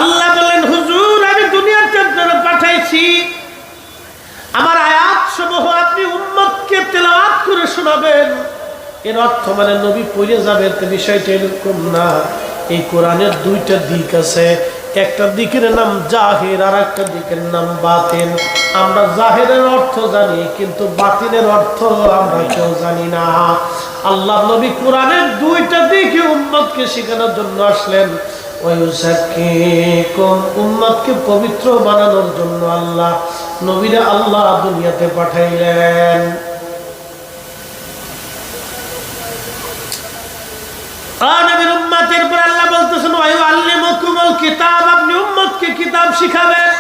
আল্লাহ বলেন, হুজুর আমি দুনিয়াতে আপনারা পাঠাইছি, আমার আয়াত সমূহ আপনি উম্মতকে তেলাওয়াত করে শোনাবেন। এর অর্থ মানে নবী পড়ে যাবে, বিষয়টা এরকম না। এই কোরআনের দুইটা দিক আছে, একটা দিকের নাম জাহির আর একটা দিকের নাম বাতিন। আমরা জাহিরের অর্থ জানি, কিন্তু বাতিনের অর্থ আমরা কেউ জানি না। আল্লাহ নবী কোরআনের দুইটা দিকে উম্মতকে শেখানোর জন্য আসলেন। উম্মতকে পবিত্র বানানোর জন্য আল্লাহ নবীরা আল্লাহ দুনিয়াতে পাঠাইলেন। নবীর উম্মতের পর আল্লাহ বলতেছেন, ওয়ায়ুআল্লিমুকুমুল কিতাব, আপনি উম্মতকে কিতাব শিখাবেন।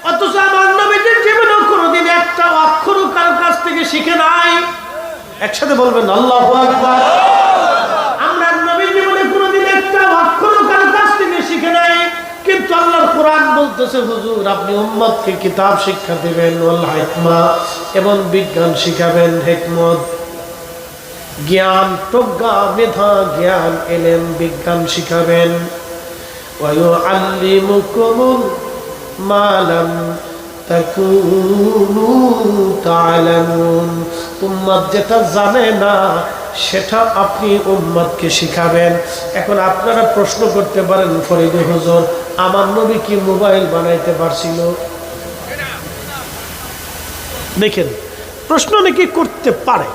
অথচ আমার নবীদের জীবনে কোনোদিন একটা অক্ষরও কারো কাছ থেকে শিখে নাই। একসাথে বলবেন আল্লাহু আকবার। আমরা নবীর জীবনে কোনোদিন একটা অক্ষরও কারো কাছ থেকে শিখে নাই, কিন্তু আল্লাহর কোরআন বলতেছে, হুজুর আপনি উম্মতকে কিতাব শিক্ষা দিবেন, ওয়াল হিকমা, এবং বিজ্ঞান শিখাবেন, হিকমত জ্ঞান, প্রজ্ঞা, মেধা, জ্ঞান, এলেম, বিজ্ঞান শিখাবেন। ওয়ায়ুআল্লিমুকুমুল মা লাম তাকুনু তা'লামুন, উম্মত যেটা জানে না সেটা আপনি উম্মতকে শিখাবেন। এখন আপনারা প্রশ্ন করতে পারেন, ফরিদ হুজুর আমার নবী কি মোবাইল বানাইতে পারছিল? দেখেন, প্রশ্ন নাকি করতে পারে।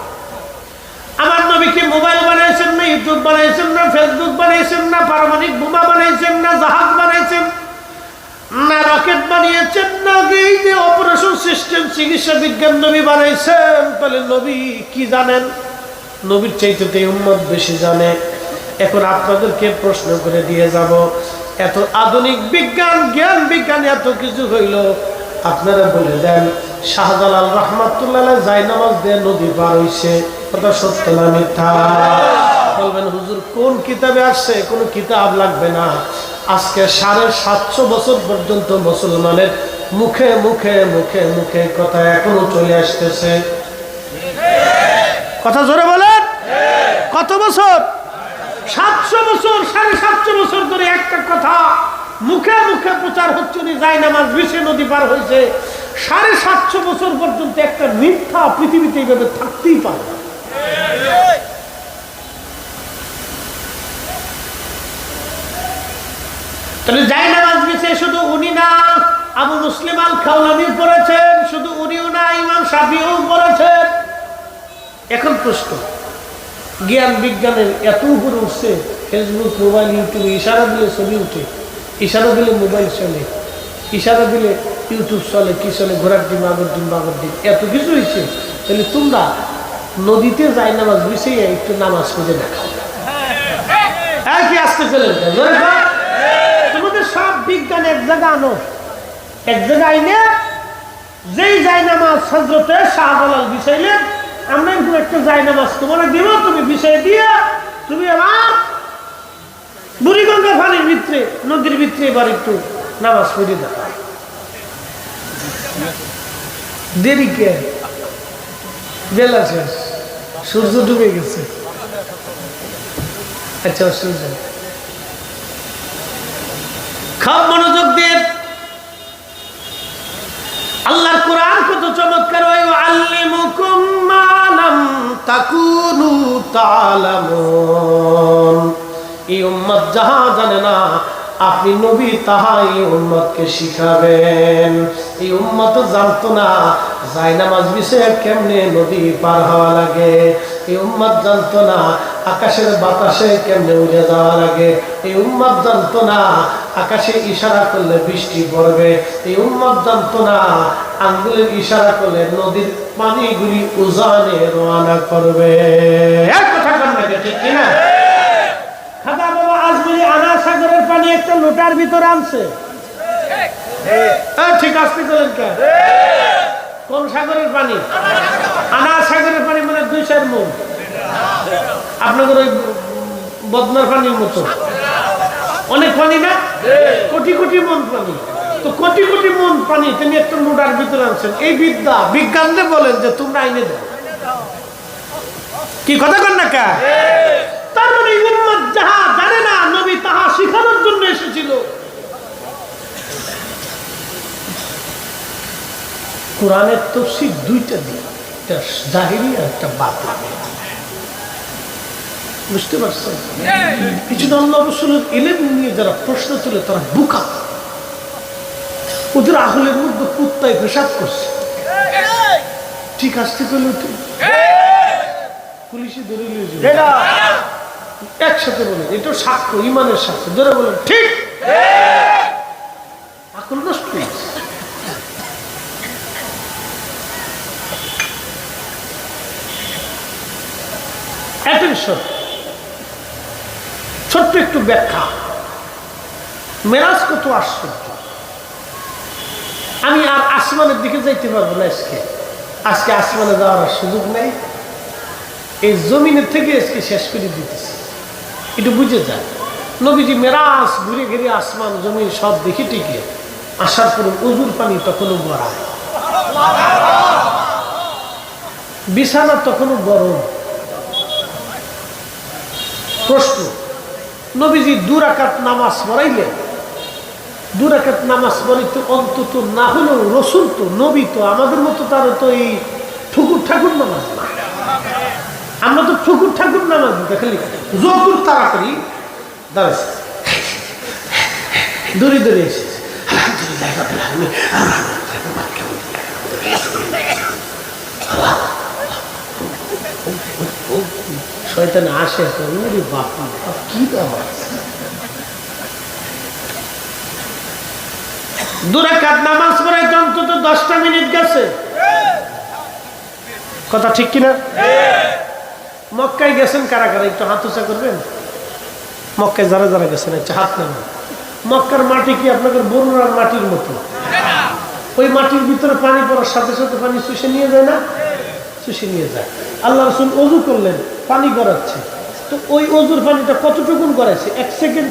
আমার নবী কি মোবাইল বানাইছেন না, ইউটিউব বানাইছেন না, ফেসবুক বানাইছেন না, পারমাণবিক বোমা বানাইছেন না, জাহাজ বানাইছেন না, রকেট বানিয়েছেন না, এই যে অপারেশন সিস্টেম, চিকিৎসা বিজ্ঞান নবী বানাইছেন? তাহলে নবী কি জানেন? নবীর চাইতে উম্মত বেশি জানে। এখন আপনাদেরকে প্রশ্ন করে দিয়ে যাব, এত আধুনিক বিজ্ঞান, জ্ঞান বিজ্ঞান এত কিছু হইল, আপনারা বলে দেন শাহজালাল রহমাতুল্লাহ জায়নামাজ দিয়ে নদী পার হইছে, কথা সত্য না মিথ্যা? বলবেন হুজুর কোন কিতাবে আসছে? কোন কিতাব লাগবে না। আজকে 750 বছর পর্যন্ত মুসলমানের মুখে মুখে মুখে মুখে কথা এখনো চলে আসতেছে। কথা জোরে বলেন। কত বছর? 700 বছর। 750 বছর ধরে একটা কথা মুখে মুখে প্রচার হচ্ছে, জায়নামাজ বিছে নদী পার হয়েছে। 750 বছর পর্যন্ত একটা মিথ্যা পৃথিবীতে এইভাবে থাকতেই পারে না। তাহলে জায়নামাজ বিছে শুধু উনি না, আবু মুসলিম আল খাওলানি পড়েছেন, শুধু উনিও না, ইমাম শাফিও পড়েছেন। এখন প্রশ্ন, জ্ঞান বিজ্ঞানের এত উপরে উঠছে, ফেসবুক, মোবাইল, ইউটিউবে ইশারা দিলে ছবি উঠে, ইশারা দিলে মোবাইল চলে, ইশারা দিলে ইউটিউব চলে, কি চলে, ঘোড়ার ডিম, আগর ডিম, বাগর ডিম, এত কিছু হয়েছে। তাহলে তোমরা নদীতে যাই নামাজ বিছিয়ে একটু নামাজ খুঁজে দেখাও। কি আসতে চলে তোমাদের সব বিজ্ঞান এক জায়গা আনো, এক জায়গায় আইনে যেই যাই নামাজ হযরতে শাহজালাল বিছাইলেন, আমরা একটা যাই নামাজ তোমার দিব, তুমি বিষয় দিয়ে তুমি আবার বুড়িগঙ্গা পানির ভিতরে, নদীর ভিতরে এবার একটু নামাজ পড়ে দাও। দেরি কে? বেলা শেষ, সূর্য ডুবে গেছে। আচ্ছা, সূর্য খুব মনোযোগ দিয়ে আল্লাহর কোরআন কত চমৎকার। ওয়াল্লিমুকুম মা লাম তাকুনু তা'লামুন, এই উম্মত যাহা জানে না আপনি নবী তাহাই উম্মতকে শিখাবেন। এই উম্মত জানতো না জায়নামাজ বিছিয়ে কেমনে নদী পার হওয়া লাগে, এই উম্মত জানতো না আকাশের বাতাসে কেমনে উড়ে যাওয়া লাগে, এই উম্মত জানতো না আকাশে ইশারা করলে বৃষ্টি পড়বে, এই উম্মত জানতো না আঙ্গুলের ইশারা করলে নদীর পানিগুলি উজানে রওনা করবে। এক কথা কন না, ঠিক কিনা? খাদা বাবা আজমিরি আনা সাগরের পানি একটা লোটার ভিতরে আনছে, ঠিক আসতে চলেন কে? কোন সাগরের পানি? আনা সাগরের পানি, মানে 2-4 মণ। আপনাদের ওই বদনার পানির মতো অনেক পানি না, কোটি কোটি মণ পানি। তো কোটি কোটি মণ পানি তিনি একটা লোটার ভিতরে আনছেন। এই বিদ্যা বিজ্ঞানকে বলেন যে তোমরা আইনে দাও। কি কথা কন না কা? তার মানে উম্মত যাহা জানে না কোরআনের তাফসীর দুইটা দিক, একটা জাহিরি আর একটা বাতিনি। বুঝতে পারছেন? কিছু আল্লাহ রাসূলের ইলম নিয়ে যারা প্রশ্ন তুলে তারা বোকা, ওদের আহলের মধ্যে কুত্তায় পেশাব করছে। ঠিক আসতে করলে পুলিশে ধরে নিয়ে যাবে একসাথে বলেন, এটা সাক্ষ্য, ইমানের সাক্ষ্য। ধরে বলেন ঠিক, আকল নষ্ট হয়েছে। অ্যাটেনশন, ছোট্ট একটু ব্যাখ্যা। মেরাজ কত আশ্চর্য! আমি আর আসমানের দিকে যাইতে পারবো না আজকে আসমানে যাওয়ার সুযোগ নেই। এই জমিনের থেকে আজকে শেষ করে দিতেছি, একটু বুঝে যায়। নবীজি মেরাজ ঘুরে ঘিরে আসমান জমিন সব দেখে টিকে আসার পরে অজুর পানি তখনও গড়ায়, বিছানা তখনও গরম। প্রশ্ন, নবীজি 2 রাকাত নামাজ পড়াইলেন, 2 রাকাত নামাজ পড়িতে অন্তত না হলেও রসুল তো, নবী তো, আমাদের মতো তার তো এই ঠুকুর ঠাকুর নামাজ না। আমরা তো ঠুকুর ঠাকুর নামাজ দেখালি যতুর তাড়াতাড়ি দাঁড়াইছে, দূরে দূরে এসেছে, শয়তান আসে, বাপ কি ব্যাপার। 2 রাকাত নামাজ পড়াইতে অন্তত 10টা মিনিট গেছে। কথা ঠিক কিনা? মক্কায় গেছেন কারা কারা, একটু হাত উঁচা করবেন। মক্কায় যারা যারা গেছেন একটু হাত নামান। মক্কার মাটি কি আপনাদের বরুণার মাটির মতো? ওই মাটির ভিতরে পানি পড়ার সাথে সাথে পানি চুষে নিয়ে যায় না? চুষে নিয়ে যায়। আল্লাহ রাসূল ওযু করলেন, পানি গড়াচ্ছে, তো ওই ওযুর পানিটা কতটুকুন গড়াইছে? 1 সেকেন্ড,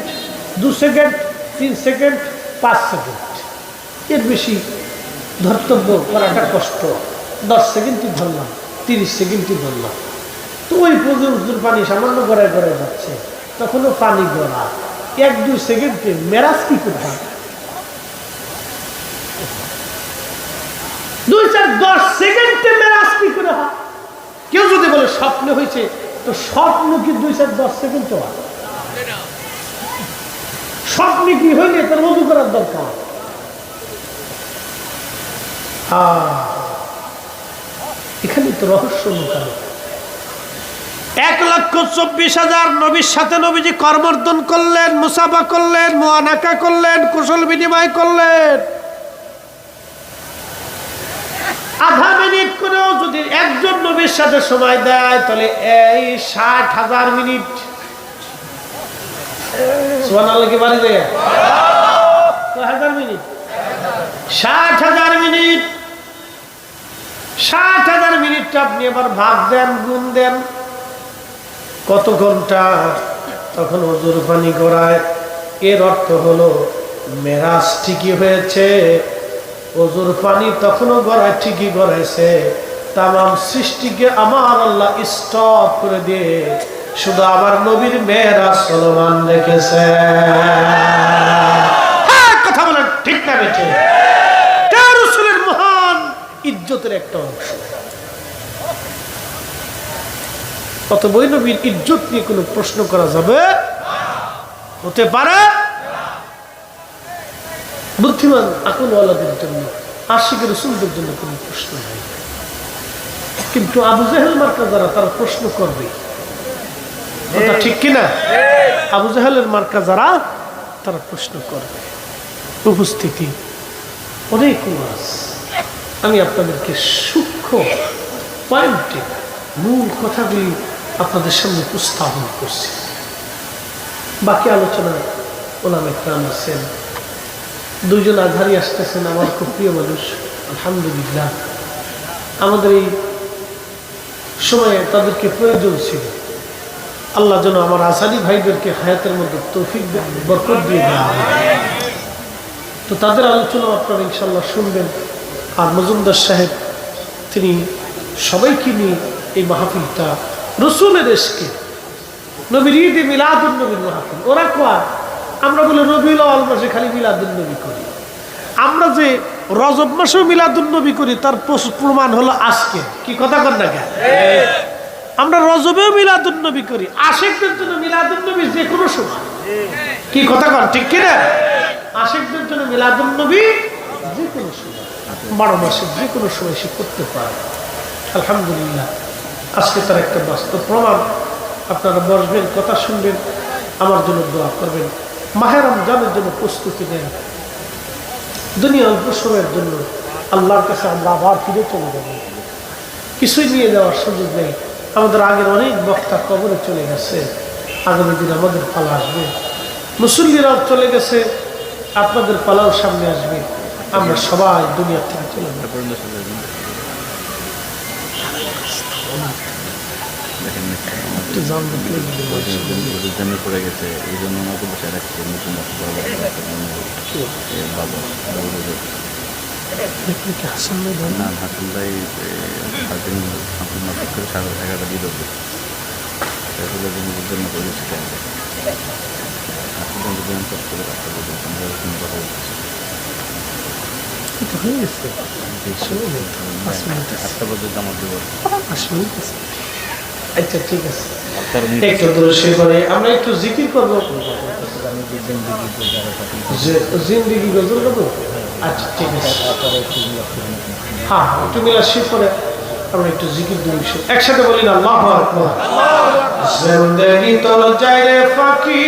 2 সেকেন্ড, 3 সেকেন্ড, 5 সেকেন্ড। এর বেশি ধর্তব্য করাটা কষ্ট। 10 সেকেন্ডই ধরলাম, 30 সেকেন্ডই ধরলাম। তো ওই ওযুর পানি সামান্য গড়ায় গড়ায় যাচ্ছে, তখনও পানি গড়া। 1-2 সেকেন্ডে মেরাজ কি করবে? 2-4-10 সেকেন্ডে মেরাজ কি করে হয়? কেউ যদি বলে স্বপ্নে হয়েছে, তো স্বপ্ন কি 2-4-10 সেকেন্ড তো হয়? স্বপ্নে কি হইলে তার ওযু করার দরকার। এখানে তো রহস্য লুকানো। 1,24,000 নবীর সাথে নবীজি করমর্দন করলেন, মুসাফা করলেন, মুআনাকা করলেন, কুশল বিনিময় করলেন। আধা মিনিট করেও যদি একজন নবীর সাথে সময় দেয়, তাহলে এই 60,000 মিনিট। সুবহানাল্লাহ কি বাড়ি যায়? 60,000 মিনিট, 60,000 মিনিট। 60,000 মিনিটটা আপনি এবার ভাগ দেন, গুণ দেন, কত ঘন্টা? তখন ওযুর পানি গড়ায়। এর অর্থ হলো মেরাজ ঠিকই হয়েছে, ওযুর পানি তখনও গড়ায়, ঠিকই গড়াইছে। তামাম সৃষ্টিকে আমার আল্লাহ স্টপ করে দিয়ে শুধু আমার নবীর মেরাজ চলমান রেখেছে। কথা বলেন ঠিক না বেঠে? তার রাসূলের মহান ইজ্জতের একটা অংশ। কত বই নবীর ইজ্জত নিয়ে কোনো প্রশ্ন করা যাবে? হতে পারে? বুদ্ধিমান আকলওয়ালাদের জন্য, আশিকের রাসূলদের জন্য কোনো প্রশ্ন নেই। কিন্তু আবু জাহেল মার্কা যারা, তারা প্রশ্ন করবে। কথা ঠিক কিনা? আবু জাহেলের মার্কা যারা, তারা প্রশ্ন করবে। উপস্থিতি অনেক মাস, আমি আপনাদেরকে সূক্ষ্ম পয়েন্টে মূল কথাগুলি আপনাদের সামনে উপস্থাপন করছি। বাকি আলোচনা ওলামা ইকরাম আছেন, 2 জন আধারি আসতেছেন, আমার খুব প্রিয় মানুষ। আলহামদুলিল্লাহ, আমাদের এই সময়ে তাদেরকে প্রয়োজন ছিল। আল্লাহ যেন আমার আসারি ভাইদেরকে হায়াতের মধ্যে তৌফিক বরকত দিয়ে দেওয়া হয়। তো তাদের আলোচনা আপনারা ইনশাল্লাহ শুনবেন। আর মজুমদার সাহেব, তিনি সবাইকে নিয়ে এই মাহফিলটা রসুলের এসকে, নবীর ঈদে মিলাদুন নবীর মাহফিল। ওরা কয় আমরা বলে রবিউল আউয়াল মাসে খালি মিলাদুন নবী করি। আমরা যে রজব মাসেও মিলাদুন নবী করি, তার প্রমাণ হলো আজকে। কি কথা কন না কেন? আমরা রজবেও মিলাদুন নবী করি, আশিকদের জন্য মিলাদুন নবী যে কোনো সময়। কি কথা কন ঠিক কিনা? আশিকদের জন্য মিলাদুন নবী যে কোনো সময়, 12 মাসে যে কোনো সময় সে করতে পারে। আলহামদুলিল্লাহ, আজকে তার একটা বাস্তব প্রমাণ। আপনারা বসবেন, কথা শুনবেন, আমার জন্য দোয়া করবেন। মাহে রমজানের জন্য প্রস্তুতি নেন। দুনিয়া অল্প সময়ের জন্য, আল্লাহর কাছে আমরা আবার ফিরে চলে যাব। কিছুই নিয়ে যাওয়ার সুযোগ নেই। আমাদের আগের অনেক বক্তা কবরে চলে গেছে, আগামী দিন আমাদের পালা আসবে। মুসল্লিরাও চলে গেছে, আপনাদের পালাও সামনে আসবে। আমরা সবাই দুনিয়া থেকে চলে যাব। পড়ে গেছে, এই জন্য আমাকে বসে রাখছে নতুন না হাসুল ভাই সম্পূর্ণ করে 11:30 দিয়ে দেবে সেগুলো জন্য করে দিচ্ছে। আসলে করে রাখতে হবে, কথা বলতেছি। 8টা পর্যন্ত আমার দেবো। আচ্ছা ঠিক আছে, একটু দূরে করে আমরা একটু জিকির করবো। জিন্দিগি গজল করবো। আচ্ছা ঠিক আছে, হ্যাঁ একটু মিলাশি করে আমরা একটু জিকির দিই একসাথে বলি না। আল্লাহু আকবার। জিন্দেগি তো যায় রে ফাঁকি।